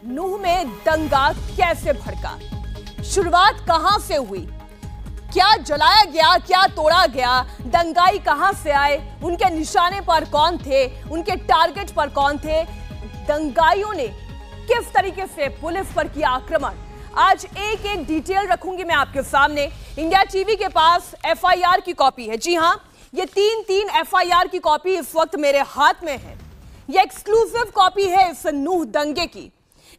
नूह में दंगा कैसे भड़का, शुरुआत कहां से हुई, क्या जलाया गया, क्या तोड़ा गया, दंगाई कहां से आए, उनके निशाने पर कौन थे, उनके टारगेट पर कौन थे, दंगाइयों ने किस तरीके से पुलिस पर किया आक्रमण, आज एक एक डिटेल रखूंगी मैं आपके सामने। इंडिया टीवी के पास एफआईआर की कॉपी है। जी हां, ये तीन एफआईआर की कॉपी इस वक्त मेरे हाथ में है। ये एक्सक्लूसिव कॉपी है इस नूह दंगे की।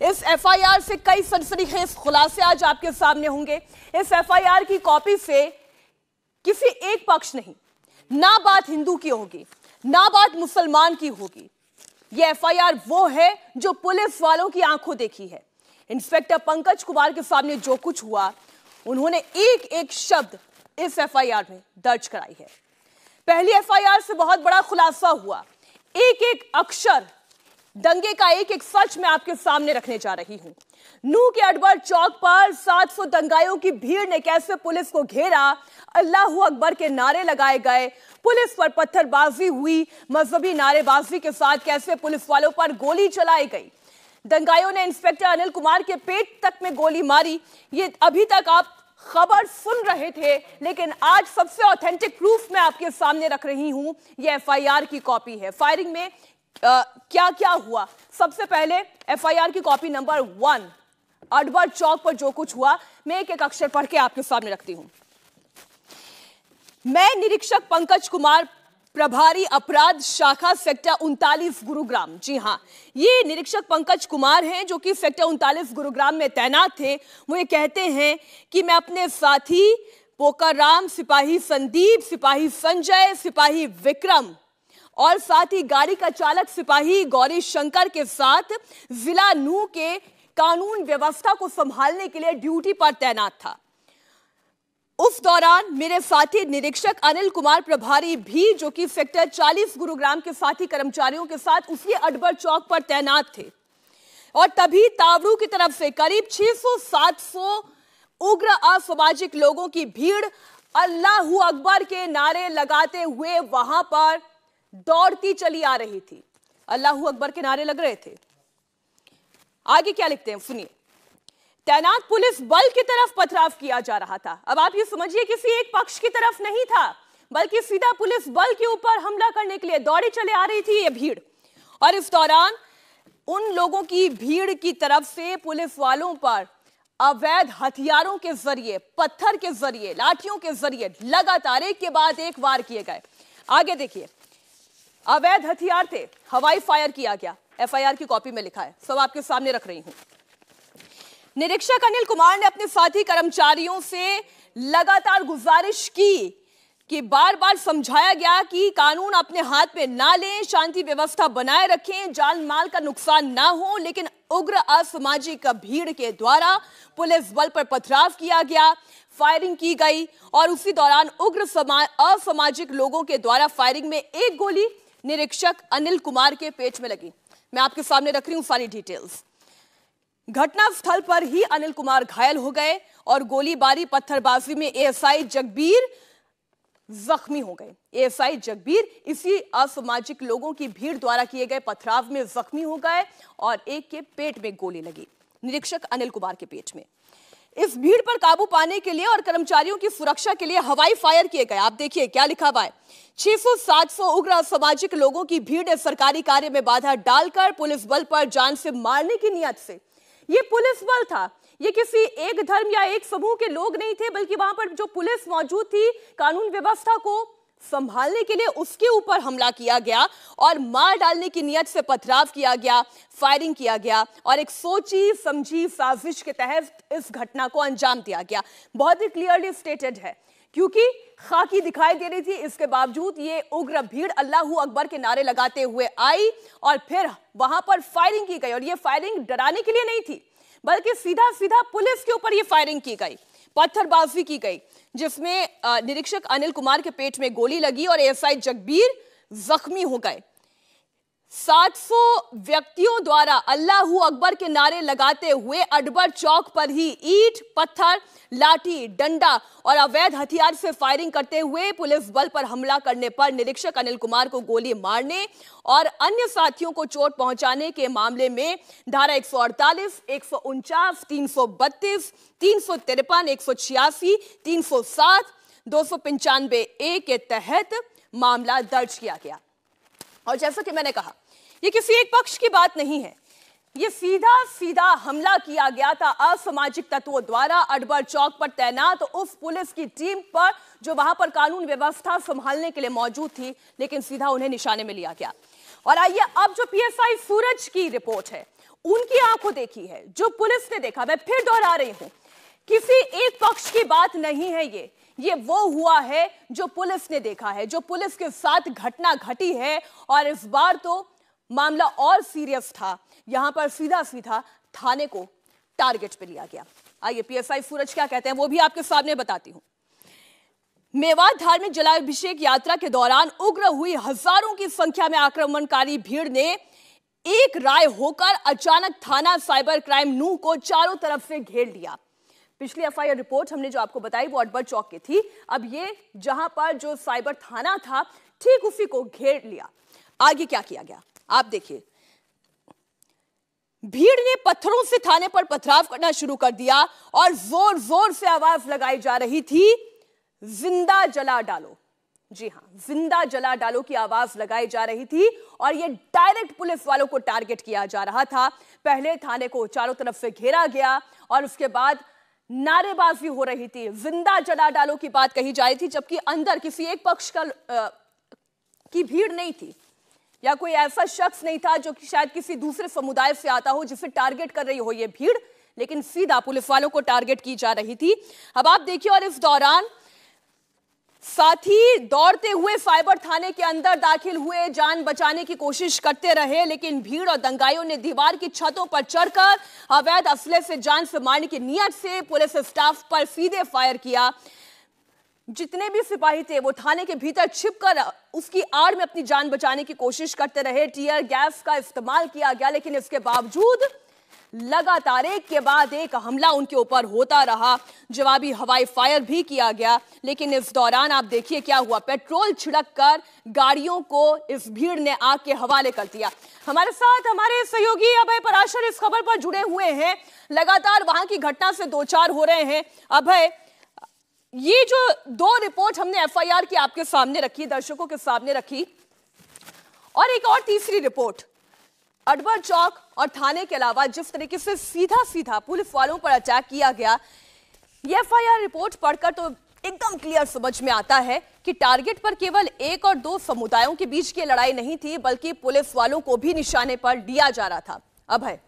इस एफआईआर से कई सनसनीखेज खुलासे आज आपके सामने होंगे। इस एफआईआर की कॉपी से किसी एक पक्ष नहीं, ना बात हिंदू की होगी, ना बात मुसलमान की होगी। यह एफआईआर वो है जो पुलिस वालों की आंखों देखी है। इंस्पेक्टर पंकज कुमार के सामने जो कुछ हुआ, उन्होंने एक एक शब्द इस एफआईआर में दर्ज कराई है। पहली एफआईआर से बहुत बड़ा खुलासा हुआ। एक एक अक्षर, दंगे का एक एक सच मैं आपके सामने रखने जा रही हूं। नूह के अकबर चौक पर 700 दंगाइयों की भीड़ ने कैसे पुलिस को घेरा, अल्लाहू अकबर के नारे लगाए गए, पुलिस पर पत्थरबाजी हुई, मजहबी नारेबाजी के साथ कैसे पुलिस वालों पर गोली चलाई गई। दंगाइयों ने इंस्पेक्टर अनिल कुमार के पेट तक में गोली मारी। ये अभी तक आप खबर सुन रहे थे, लेकिन आज सबसे ऑथेंटिक प्रूफ मैं आपके सामने रख रही हूं। यह एफआईआर की कॉपी है। फायरिंग में क्या क्या हुआ, सबसे पहले एफआईआर की कॉपी नंबर 1, अकबर चौक पर जो कुछ हुआ, मैं एक एक अक्षर पढ़ के आपके सामने रखती हूं। मैं निरीक्षक पंकज कुमार, प्रभारी अपराध शाखा सेक्टर 39 गुरुग्राम। जी हां, ये निरीक्षक पंकज कुमार हैं जो कि सेक्टर 39 गुरुग्राम में तैनात थे। वो ये कहते हैं कि मैं अपने साथी पोकाराम, सिपाही संदीप, सिपाही संजय, सिपाही विक्रम और साथ ही गाड़ी का चालक सिपाही गौरी शंकर के साथ जिला नूह के कानून व्यवस्था को संभालने के लिए ड्यूटी पर तैनात था। उस दौरान मेरे साथी निरीक्षक अनिल कुमार प्रभारी भी, जो कि सेक्टर 40 गुरुग्राम के साथी कर्मचारियों के साथ उसी अकबर चौक पर तैनात थे। और तभी तावड़ू की तरफ से करीब 600-700 उग्र असामाजिक लोगों की भीड़ अल्लाहू अकबर के नारे लगाते हुए वहां पर दौड़ती चली आ रही थी। अल्लाहू अकबर के नारे लग रहे थे। आगे क्या लिखते हैं सुनिए। तैनात पुलिस बल की तरफ पथराव किया जा रहा था। अब आप ये समझिए, किसी एक पक्ष की तरफ नहीं था, बल्कि सीधा पुलिस बल के ऊपर हमला करने के लिए दौड़ी चले आ रही थी ये भीड़। और इस दौरान उन लोगों की भीड़ की तरफ से पुलिस वालों पर अवैध हथियारों के जरिए, पत्थर के जरिए, लाठियों के जरिए लगातार एक के बाद एक वार किए गए। आगे देखिए, अवैध हथियार थे, हवाई फायर किया गया। एफआईआर की कॉपी में लिखा है, सब आपके सामने रख रही हूं। निरीक्षक अनिल कुमार ने अपने साथी कर्मचारियों से लगातार गुजारिश की कि बार बार समझाया गया कि कानून अपने हाथ में ना लें, शांति व्यवस्था बनाए रखें, जान माल का नुकसान ना हो, लेकिन उग्र असामाजिक भीड़ के द्वारा पुलिस बल पर पथराव किया गया, फायरिंग की गई और उसी दौरान उग्र असामाजिक लोगों के द्वारा फायरिंग में एक गोली निरीक्षक अनिल कुमार के पेट में लगी। मैं आपके सामने रख रही हूं सारी डिटेल्स। घटना स्थल पर ही अनिल कुमार घायल हो गए और गोलीबारी पत्थरबाजी में एएसआई जगबीर जख्मी हो गए। एएसआई जगबीर इसी असामाजिक लोगों की भीड़ द्वारा किए गए पथराव में जख्मी हो गए और एक के पेट में गोली लगी, निरीक्षक अनिल कुमार के पेट में। इस भीड़ पर काबू पाने के लिए और कर्मचारियों की सुरक्षा के लिए हवाई फायर किए गए। आप देखिए क्या लिखा हुआ है। 600-700 उग्र असामाजिक लोगों की भीड़ ने सरकारी कार्य में बाधा डालकर पुलिस बल पर जान से मारने की नियत से, ये पुलिस बल था, ये किसी एक धर्म या एक समूह के लोग नहीं थे, बल्कि वहां पर जो पुलिस मौजूद थी कानून व्यवस्था को संभालने के लिए, उसके ऊपर हमला किया गया और मार डालने की नियत से पथराव किया गया, फायरिंग किया गया और एक सोची समझी साजिश के तहत इस घटना को अंजाम दिया गया। बहुत ही क्लियरली स्टेटेड है, क्योंकि खाकी दिखाई दे रही थी, इसके बावजूद ये उग्र भीड़ अल्लाहू अकबर के नारे लगाते हुए आई और फिर वहां पर फायरिंग की गई। और ये फायरिंग डराने के लिए नहीं थी, बल्कि सीधा सीधा पुलिस के ऊपर ये फायरिंग की गई, पत्थरबाजी की गई, जिसमें निरीक्षक अनिल कुमार के पेट में गोली लगी और एएसआई जगबीर जख्मी हो गए। 700 व्यक्तियों द्वारा अल्लाहू अकबर के नारे लगाते हुए अकबर चौक पर ही ईंट, पत्थर, लाठी, डंडा और अवैध हथियार से फायरिंग करते हुए पुलिस बल पर हमला करने पर निरीक्षक अनिल कुमार को गोली मारने और अन्य साथियों को चोट पहुंचाने के मामले में धारा 148, 149, 332, 353, 186, 307, 295A के तहत मामला दर्ज किया गया। और जैसा कि मैंने कहा, ये किसी एक पक्ष की बात नहीं है, ये सीधा सीधा हमला किया गया था असामाजिक तत्वों द्वारा अकबर चौक पर तैनात उस पुलिस की टीम पर जो वहां पर कानून व्यवस्था संभालने के लिए मौजूद थी, लेकिन सीधा उन्हें निशाने में लिया गया। और आइए अब जो पीएसआई सूरज की रिपोर्ट है, उनकी आंखों देखी है, जो पुलिस ने देखा, मैं फिर दोहरा रही हूं, किसी एक पक्ष की बात नहीं है, ये वो हुआ है जो पुलिस ने देखा है, जो पुलिस के साथ घटना घटी है। और इस बार तो मामला और सीरियस था, यहां पर सीधा सीधा थाने को टारगेट पे लिया गया। आइए पीएसआई सूरज क्या कहते हैं वो भी आपके सामने बताती हूं। मेवात धार्मिक जलाभिषेक यात्रा के दौरान उग्र हुई हजारों की संख्या में आक्रमणकारी भीड़ ने एक राय होकर अचानक थाना साइबर क्राइम नूह को चारों तरफ से घेर लिया। पिछली एफआईआर रिपोर्ट हमने जो आपको बताई वो अकबर चौक की थी, अब ये जहां पर जो साइबर थाना था ठीक उसी को घेर लिया। आगे क्या किया गया आप देखिए, भीड़ ने पत्थरों से थाने पर पथराव करना शुरू कर दिया और जोर जोर से आवाज लगाई जा रही थी, जिंदा जला डालो। जी हां, जिंदा जला डालो की आवाज लगाई जा रही थी और यह डायरेक्ट पुलिस वालों को टारगेट किया जा रहा था। पहले थाने को चारों तरफ से घेरा गया और उसके बाद नारेबाजी हो रही थी, जिंदा जला डालो की बात कही जा रही थी, जबकि अंदर किसी एक पक्ष की भीड़ नहीं थी या कोई ऐसा शख्स नहीं था जो कि शायद किसी दूसरे समुदाय से आता हो जिसे टारगेट कर रही हो ये भीड़, लेकिन सीधा पुलिस वालों को टारगेट की जा रही थी। अब आप देखिए, और इस दौरान साथी दौड़ते हुए साइबर थाने के अंदर दाखिल हुए, जान बचाने की कोशिश करते रहे, लेकिन भीड़ और दंगाइयों ने दीवार की छतों पर चढ़कर अवैध असले से जान से मारने की नियत से पुलिस स्टाफ पर सीधे फायर किया। जितने भी सिपाही थे वो थाने के भीतर छिपकर उसकी आड़ में अपनी जान बचाने की कोशिश करते रहे। टीयर गैस का इस्तेमाल किया गया, लेकिन इसके बावजूद लगातार एक के बाद एक हमला उनके ऊपर होता रहा। जवाबी हवाई फायर भी किया गया, लेकिन इस दौरान आप देखिए क्या हुआ, पेट्रोल छिड़ककर गाड़ियों को इस भीड़ ने आग के हवाले कर दिया। हमारे साथ हमारे सहयोगी अभय पराशर इस खबर पर जुड़े हुए हैं, लगातार वहां की घटना से दो चार हो रहे हैं। अभय, ये जो दो रिपोर्ट हमने एफआईआर की आपके सामने रखी, दर्शकों के सामने रखी, और एक और तीसरी रिपोर्ट अकबर चौक और थाने के अलावा जिस तरीके से सीधा सीधा पुलिस वालों पर अटैक किया गया, ये एफआईआर रिपोर्ट पढ़कर तो एकदम क्लियर समझ में आता है कि टारगेट पर केवल एक और दो समुदायों के बीच की लड़ाई नहीं थी, बल्कि पुलिस वालों को भी निशाने पर लिया जा रहा था। अभय,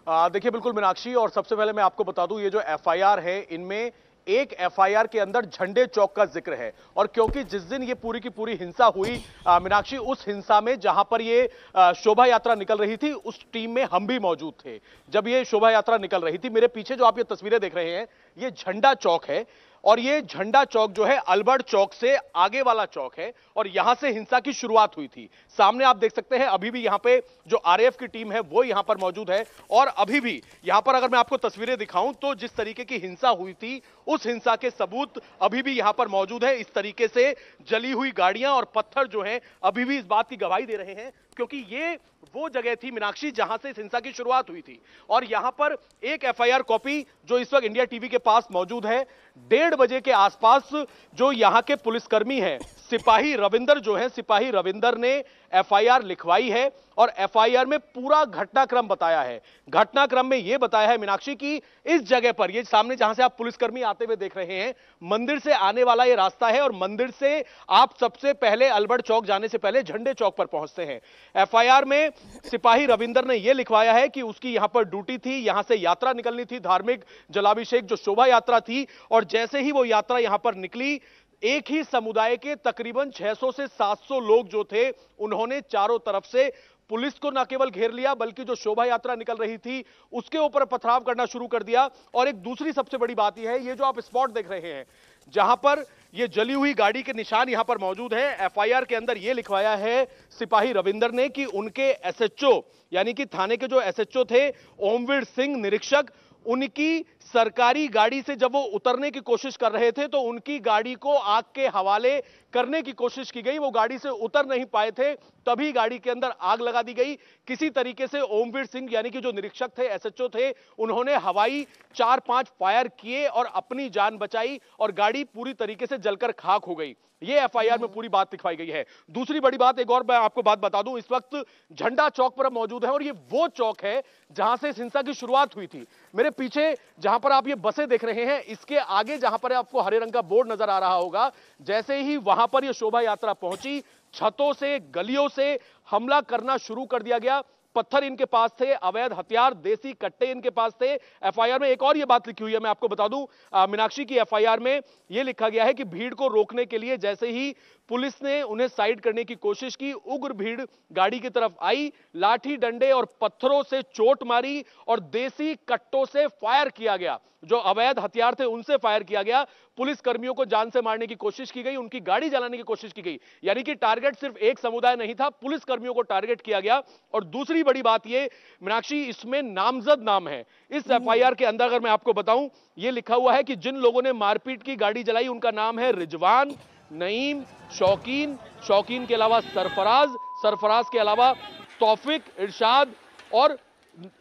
देखिए बिल्कुल मीनाक्षी, और सबसे पहले मैं आपको बता दूं, ये जो एफआईआर है इनमें एक एफआईआर के अंदर झंडे चौक का जिक्र है। और क्योंकि जिस दिन ये पूरी की पूरी हिंसा हुई मीनाक्षी, उस हिंसा में जहां पर ये शोभा यात्रा निकल रही थी उस टीम में हम भी मौजूद थे जब ये शोभा यात्रा निकल रही थी। मेरे पीछे जो आप ये तस्वीरें देख रहे हैं ये झंडा चौक है, और ये झंडा चौक जो है अल्बर्ट चौक से आगे वाला चौक है, और यहां से हिंसा की शुरुआत हुई थी। सामने आप देख सकते हैं अभी भी यहां पे जो आरएएफ की टीम है वो यहां पर मौजूद है, और अभी भी यहां पर अगर मैं आपको तस्वीरें दिखाऊं तो जिस तरीके की हिंसा हुई थी उस हिंसा के सबूत अभी भी यहां पर मौजूद है। इस तरीके से जली हुई गाड़ियां और पत्थर जो हैं अभी भी इस बात की गवाही दे रहे हैं, क्योंकि ये वो जगह थी मीनाक्षी जहां से इस हिंसा की शुरुआत हुई थी। और यहां पर एक एफआईआर कॉपी जो इस वक्त इंडिया टीवी के पास मौजूद है, 1:30 बजे के आसपास जो यहां के पुलिसकर्मी हैं सिपाही रविंदर जो है, सिपाही रविंदर ने एफआईआर लिखवाई है और एफआईआर में पूरा घटनाक्रम बताया है। घटनाक्रम में यह बताया है मीनाक्षी की इस जगह पर, ये सामने जहां से आप पुलिसकर्मी आते हुए देख रहे हैं, मंदिर से आने वाला ये रास्ता है, और मंदिर से आप सबसे पहले अल्बर्ट चौक जाने से पहले झंडे चौक पर पहुंचते हैं। एफआईआर में सिपाही रविंदर ने यह लिखवाया है कि उसकी यहां पर ड्यूटी थी, यहां से यात्रा निकलनी थी, धार्मिक जलाभिषेक जो शोभा यात्रा थी, और जैसे ही वो यात्रा यहां पर निकली एक ही समुदाय के तकरीबन 600 से 700 लोग जो थे, उन्होंने चारों तरफ से पुलिस को न केवल घेर लिया बल्कि जो शोभा यात्रा निकल रही थी उसके ऊपर पथराव करना शुरू कर दिया। और एक दूसरी सबसे बड़ी बात यह है, ये जो आप स्पॉट देख रहे हैं जहां पर ये जली हुई गाड़ी के निशान यहां पर मौजूद है, एफआईआर के अंदर ये लिखवाया है सिपाही रविंदर ने कि उनके एसएचओ यानी कि थाने के जो एसएचओ थे ओमवीर सिंह निरीक्षक, उनकी सरकारी गाड़ी से जब वो उतरने की कोशिश कर रहे थे तो उनकी गाड़ी को आग के हवाले करने की कोशिश की गई। वो गाड़ी से उतर नहीं पाए थे, तभी गाड़ी के अंदर आग लगा दी गई। किसी तरीके से ओमवीर सिंह यानी कि जो निरीक्षक थे, एसएचओ थे, उन्होंने हवाई 4-5 फायर किए और अपनी जान बचाई और गाड़ी पूरी तरीके से जलकर खाक हो गई। ये एफआईआर में पूरी बात लिखवाई गई है। दूसरी बड़ी बात, एक और मैं आपको बात बता दूं, इस वक्त झंडा चौक पर मौजूद है और ये वो चौक है जहां से इस हिंसा की शुरुआत हुई थी। मेरे पीछे जहां पर आप ये बसें देख रहे हैं, इसके आगे जहां पर आपको हरे रंग का बोर्ड नजर आ रहा होगा, जैसे ही वहां पर यह शोभा यात्रा पहुंची, छतों से, गलियों से हमला करना शुरू कर दिया गया। पत्थर इनके पास थे, अवैध हथियार, देसी कट्टे इनके पास थे। एफआईआर में एक और ये बात लिखी हुई है, मैं आपको बता दूं, मीनाक्षी की एफआईआर में ये लिखा गया है कि भीड़ को रोकने के लिए जैसे ही पुलिस ने उन्हें साइड करने की कोशिश की, उग्र भीड़ गाड़ी की तरफ आई, लाठी डंडे और पत्थरों से चोट मारी और देसी कट्टों से फायर किया गया। जो अवैध हथियार थे उनसे फायर किया गया। पुलिस कर्मियों को जान से मारने की कोशिश की गई, उनकी गाड़ी जलाने की कोशिश की गई। यानी कि टारगेट सिर्फ एक समुदाय नहीं था, पुलिस कर्मियों को टारगेट किया गया। और दूसरी बड़ी बात ये मीनाक्षी, इसमें नामजद नाम है इस एफआईआर के अंदर। अगर मैं आपको बताऊं, ये लिखा हुआ है कि जिन लोगों ने मारपीट की गाड़ी जलाई उनका नाम है रिजवान, नईम, शौकीन, शौकीन के अलावा सरफराज, सरफराज के अलावा तौफिक, इरशाद और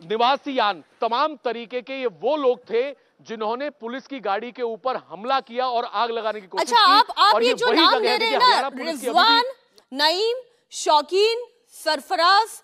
निवासियान। तमाम तरीके के ये वो लोग थे जिन्होंने पुलिस की गाड़ी के ऊपर हमला किया और आग लगाने की कोशिश की। आप ये जो नाम ले रहे हैं ना, रिजवान, नईम, शौकीन, सरफराज,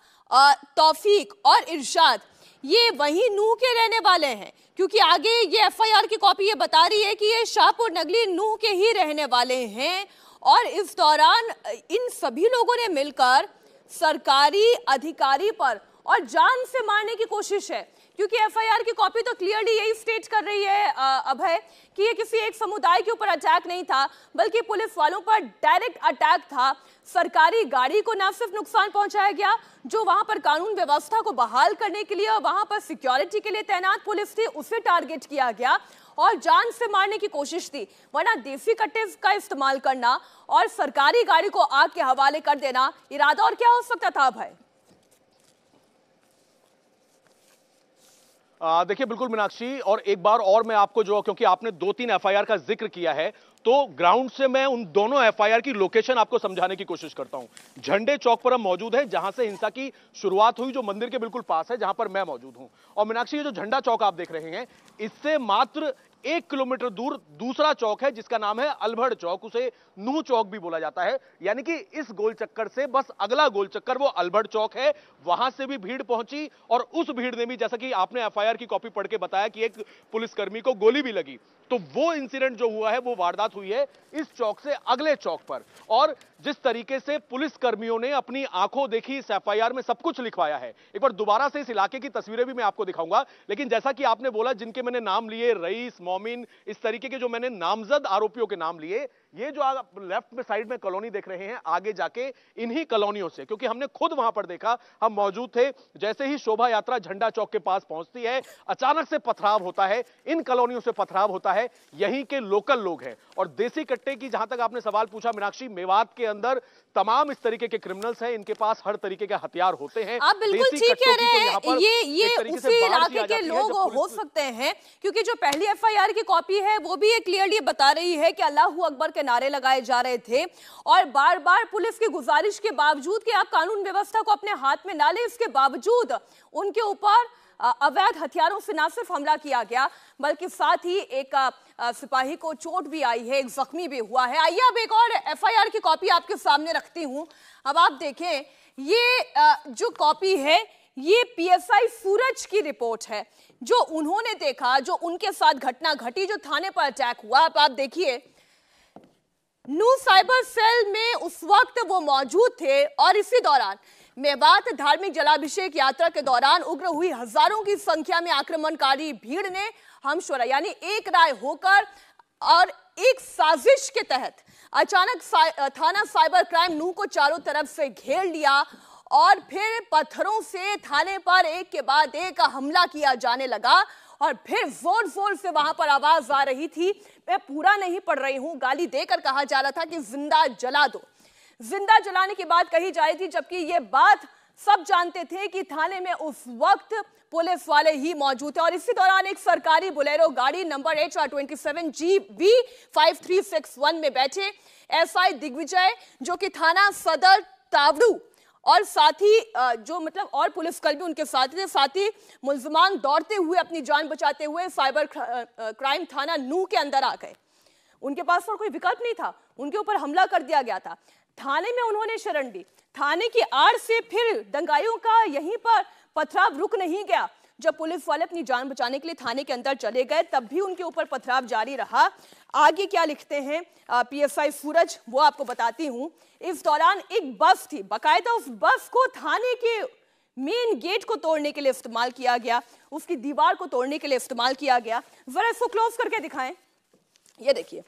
तौफीक और इरशाद, ये वही नूह के रहने वाले हैं, क्योंकि आगे ये एफआईआर की कॉपी ये बता रही है कि ये शाहपुर नगली नूह के ही रहने वाले हैं। और इस दौरान इन सभी लोगों ने मिलकर सरकारी अधिकारी पर और जान से मारने की कोशिश है, क्योंकि एफआईआर की कॉपी तो क्लियरली यही स्टेट कर रही है अभय कि ये किसी एक समुदाय के ऊपर अटैक नहीं था, बल्कि पुलिस वालों पर डायरेक्ट अटैक था। सरकारी गाड़ी को न सिर्फ नुकसान पहुंचाया गया, जो वहां पर कानून व्यवस्था को बहाल करने के लिए और वहां पर सिक्योरिटी के लिए तैनात पुलिस थी, उसे टारगेट किया गया और जान से मारने की कोशिश थी। वरना देसी कट्टे का इस्तेमाल करना और सरकारी गाड़ी को आग के हवाले कर देना, इरादा और क्या हो सकता था भाई? देखिए बिल्कुल मीनाक्षी, और एक बार और मैं आपको जो, क्योंकि आपने 2-3 एफआईआर का जिक्र किया है, तो ग्राउंड से मैं उन दोनों एफआईआर की लोकेशन आपको समझाने की कोशिश करता हूं। झंडे चौक पर हम मौजूद हैं, जहां से हिंसा की शुरुआत हुई, जो मंदिर के बिल्कुल पास है, जहां पर मैं मौजूद हूं। और मीनाक्षी, ये जो झंडा चौक आप देख रहे हैं, इससे मात्र 1 किलोमीटर दूर दूसरा चौक है जिसका नाम है अलभड़ चौक, उसे नूह चौक भी बोला जाता है। यानी कि इस गोल चक्कर से बस अगला गोल चक्कर वो अलभड़ चौक है। वहां से भी भीड़ पहुंची और उस भीड़ ने भी, जैसा कि आपने एफआईआर की कॉपी पढ़ के बताया कि एक पुलिसकर्मी को गोली भी लगी, तो वो इंसिडेंट जो हुआ है, वो वारदात हुई है इस चौक से अगले चौक पर। और जिस तरीके से पुलिस कर्मियों ने अपनी आंखों देखी इस एफआईआर में सब कुछ लिखवाया है। एक बार दोबारा से इस इलाके की तस्वीरें भी मैं आपको दिखाऊंगा, लेकिन जैसा कि आपने बोला, जिनके मैंने नाम लिए, रईस, मोमिन, इस तरीके के जो मैंने नामजद आरोपियों के नाम लिए, ये जो आप लेफ्ट में साइड में कॉलोनी देख रहे हैं, आगे जाके इन्हीं कॉलोनियों से, क्योंकि हमने खुद वहां पर देखा, हम मौजूद थे, जैसे ही शोभा यात्रा झंडा चौक के पास पहुंचती है, अचानक से पथराव होता है, इन कॉलोनियों से पथराव होता है। यहीं के लोकल लोग हैं। और देसी कट्टे की जहां तक आपने सवाल पूछा मीनाक्षी, मेवात के अंदर तमाम इस तरीके के क्रिमिनल्स हैं, इनके पास हर तरीके के हथियार होते हैं। आप बिल्कुल ठीक कह रहे हैं, ये उसी इलाके के लोग हो सकते हैं, क्योंकि जो पहली एफआईआर की कॉपी है वो भी ये क्लियरली बता रही है कि अल्लाहू अकबर के नारे लगाए जा रहे थे और बार बार पुलिस की गुजारिश के बावजूद कि आप कानून व्यवस्था को अपने हाथ में ना ले, इसके बावजूद उनके ऊपर अवैध हथियारों से न सिर्फ हमला किया गया, बल्कि साथ ही एक सिपाही को चोट भी आई है, एक जख्मी भी हुआ है। आइए अब एक और एफआईआर की कॉपी आपके सामने रखती हूं। अब आप देखें, ये जो कॉपी है, ये पीएसआई सूरज की रिपोर्ट है, जो उन्होंने देखा, जो उनके साथ घटना घटी, जो थाने पर अटैक हुआ। अब आप देखिए, नूह साइबर सेल में उस वक्त वो मौजूद थे और इसी दौरान मेवात धार्मिक जलाभिषेक यात्रा के दौरान उग्र हुई हजारों की संख्या में आक्रमणकारी भीड़ ने हमशोरा यानी एक राय होकर और एक साजिश के तहत अचानक थाना साइबर क्राइम नूह को चारों तरफ से घेर लिया और फिर पत्थरों से थाने पर एक के बाद एक हमला किया जाने लगा और फिर जोर जोर से वहां पर आवाज आ रही थी, मैं पूरा नहीं पढ़ रही हूं, गाली देकर कहा जा रहा था कि जिंदा जला दो। जिंदा जलाने की बात कही जा रही थी, जबकि ये बात सब जानते थे कि थाने में उस वक्त पुलिस वाले ही मौजूद थे। और इसी दौरान एक सरकारी बोलेरो गाड़ी नंबर HR27GB5361 में बैठे एसआई दिग्विजय, जो कि थाना सदर तावड़ू, और साथ ही जो मतलब और पुलिसकर्मी उनके साथ थे, साथ ही मुलजमान दौड़ते हुए अपनी जान बचाते हुए साइबर क्राइम थाना नूह के अंदर आ गए। उनके पास और कोई विकल्प नहीं था, उनके ऊपर हमला कर दिया गया था। थाने में उन्होंने शरण दी। थाने की आड़ से फिर दंगाइयों का यहीं पर पथराव रुक नहीं गया। जब पुलिस वाले अपनी जान बचाने के लिए थाने के अंदर चले गए, तब भी उनके ऊपर पथराव जारी रहा। आगे क्या लिखते हैं पीएसआई सूरज, वो आपको बताती हूं। इस दौरान एक बस थी, बाकायदा उस बस को थाने के मेन गेट को तोड़ने के लिए इस्तेमाल किया गया, उसकी दीवार को तोड़ने के लिए इस्तेमाल किया गया। जरा इसको क्लोज करके दिखाएं। ये देखिए,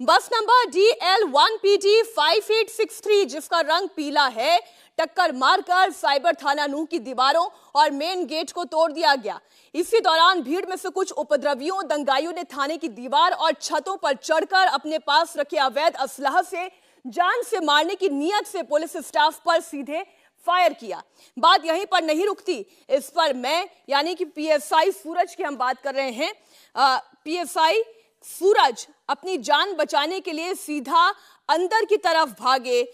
बस नंबर DL1PD5863, जिसका रंग पीला है, टक्कर मारकर साइबर थाना नूह की दीवारों और मेन गेट को तोड़ दिया गया। इसी दौरान भीड़ में से कुछ उपद्रवियों दंगाइयों ने थाने की दीवार और छतों पर चढ़कर अपने पास रखे अवैध असलहा से जान से मारने की नीयत से पुलिस स्टाफ पर सीधे फायर किया। बात यहीं पर नहीं रुकती, इस पर मैं यानी कि पीएसआई सूरज की हम बात कर रहे हैं। पीएसआई सूरज अपनी जान बचाने के लिए सीधा अंदर की तरफ भागे।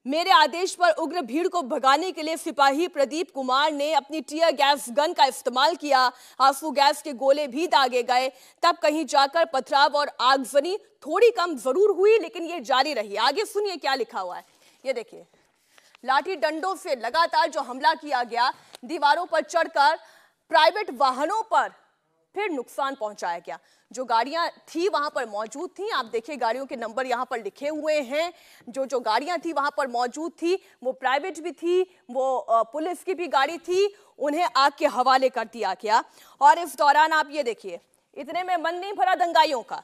मेरे आदेश पर उग्र भीड़ को भगाने के लिए सिपाही प्रदीप कुमार ने अपनी टीयर गैस गन का इस्तेमाल किया। आंसू गैस के गोले भी दागे गए। तब कहीं जाकर पथराव और आगजनी थोड़ी कम जरूर हुई, लेकिन ये जारी रही। आगे सुनिए क्या लिखा हुआ है, ये देखिए। लाठी डंडों से लगातार जो हमला किया गया, दीवारों पर चढ़कर प्राइवेट वाहनों पर फिर नुकसान पहुंचाया गया। जो गाड़ियां थी वहां पर मौजूद थी, आप देखिए गाड़ियों के नंबर यहां पर लिखे हुए हैं। जो गाड़ियां थी वहां पर मौजूद थी, वो प्राइवेट भी थी, वो पुलिस की भी गाड़ी थी, उन्हें आग के हवाले कर दिया गया। और इस दौरान आप ये देखिए, इतने में मन नहीं भरा दंगाइयों का।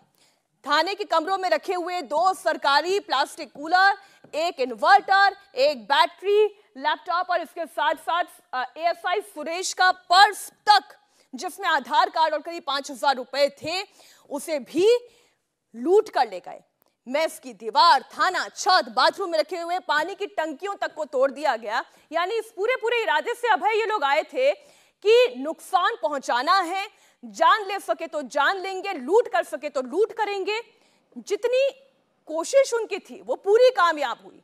थाने के कमरों में रखे हुए 2 सरकारी प्लास्टिक कूलर, एक इन्वर्टर, एक बैटरी, लैपटॉप और इसके साथ साथ एएसआई सुरेश का पर्स तक, जिसमें आधार कार्ड और करीब 5000 रुपए थे, उसे भी लूट कर ले गए। मेस की दीवार, थाना, छत, बाथरूम में रखे हुए पानी की टंकियों तक को तोड़ दिया गया। यानी इस पूरे इरादे से अभय ये लोग आए थे कि नुकसान पहुंचाना है, जान ले सके तो जान लेंगे, लूट कर सके तो लूट करेंगे। जितनी कोशिश उनकी थी वो पूरी कामयाब हुई।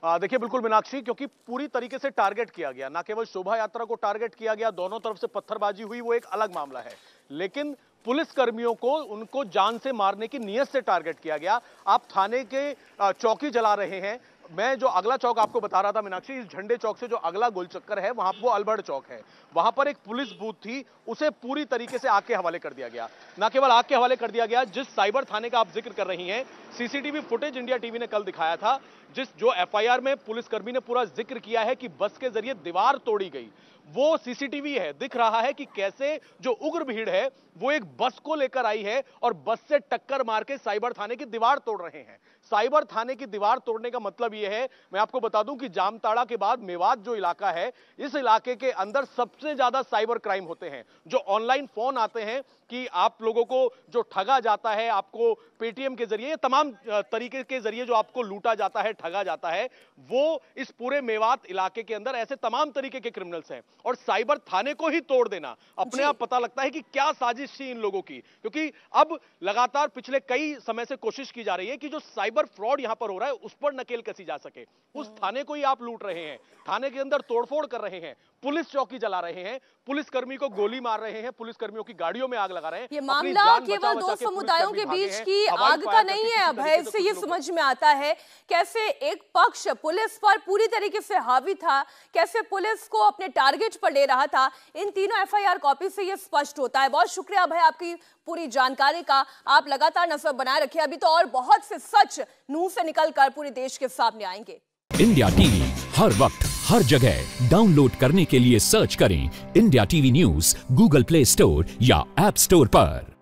देखिए बिल्कुल मीनाक्षी, क्योंकि पूरी तरीके से टारगेट किया गया, ना केवल शोभा यात्रा को टारगेट किया गया, दोनों तरफ से पत्थरबाजी हुई, वो एक अलग मामला है, लेकिन पुलिस कर्मियों को उनको जान से मारने की नीयत से टारगेट किया गया। आप थाने के चौकी जला रहे हैं। मैं जो अगला चौक आपको बता रहा था मीनाक्षी, इस झंडे चौक से जो अगला गोल चक्कर है, वहां वो अल्बर्ट चौक है, वहां पर एक पुलिस बूथ थी, उसे पूरी तरीके से आग के हवाले कर दिया गया। ना केवल आग के हवाले कर दिया गया, जिस साइबर थाने का आप जिक्र कर रही हैं, सीसीटीवी फुटेज इंडिया टीवी ने कल दिखाया था, जो एफआईआर में पुलिसकर्मी ने पूरा जिक्र किया है कि बस के जरिए दीवार तोड़ी गई, वो सीसीटीवी है। दिख रहा है कि कैसे जो उग्र भीड़ है वो एक बस को लेकर आई है और बस से टक्कर मार के साइबर थाने की दीवार तोड़ रहे हैं। साइबर थाने की दीवार तोड़ने का मतलब यह है, मैं आपको बता दूं कि जामताड़ा के बाद मेवात जो इलाका है, इस इलाके के अंदर सबसे ज्यादा साइबर क्राइम होते हैं। जो ऑनलाइन फोन आते हैं कि आप लोगों को जो ठगा जाता है, आपको पेटीएम के जरिए, तमाम तरीके के जरिए जो आपको लूटा जाता है, ठगा जाता है, वो इस पूरे मेवात इलाके के अंदर ऐसे तमाम तरीके के क्रिमिनल्स हैं। और साइबर थाने को ही तोड़ देना, अपने आप पता लगता है कि क्या साजिश थी इन लोगों की, क्योंकि अब लगातार पिछले कई समय से कोशिश की जा रही है कि जो साइबर फ्रॉड यहां पर हो रहा है उस पर नकेल कसी जा सके। उस थाने को ही आप लूट रहे हैं, थाने के अंदर तोड़फोड़ कर रहे हैं, पुलिस चौकी जला रहे हैं, पुलिसकर्मी को गोली मार रहे हैं, पुलिसकर्मियों की गाड़ियों में आग लगा रहे हैं। ये मामला केवल 2 समुदायों के बीच की आग का नहीं है अभय, इससे ये समझ में आता है कैसे एक पक्ष पुलिस पर पूरी तरीके से हावी था, कैसे पुलिस को अपने टारगेट पर ले रहा था। इन तीनों एफआईआर कॉपी से ये स्पष्ट होता है। बहुत शुक्रिया अभय आपकी पूरी जानकारी का। आप लगातार नजर बनाए रखिए, अभी तो और बहुत से सच नूह से निकलकर पूरे देश के सामने आएंगे। इंडिया टीवी हर वक्त हर जगह डाउनलोड करने के लिए सर्च करें India TV news Google play store या ऐप स्टोर पर।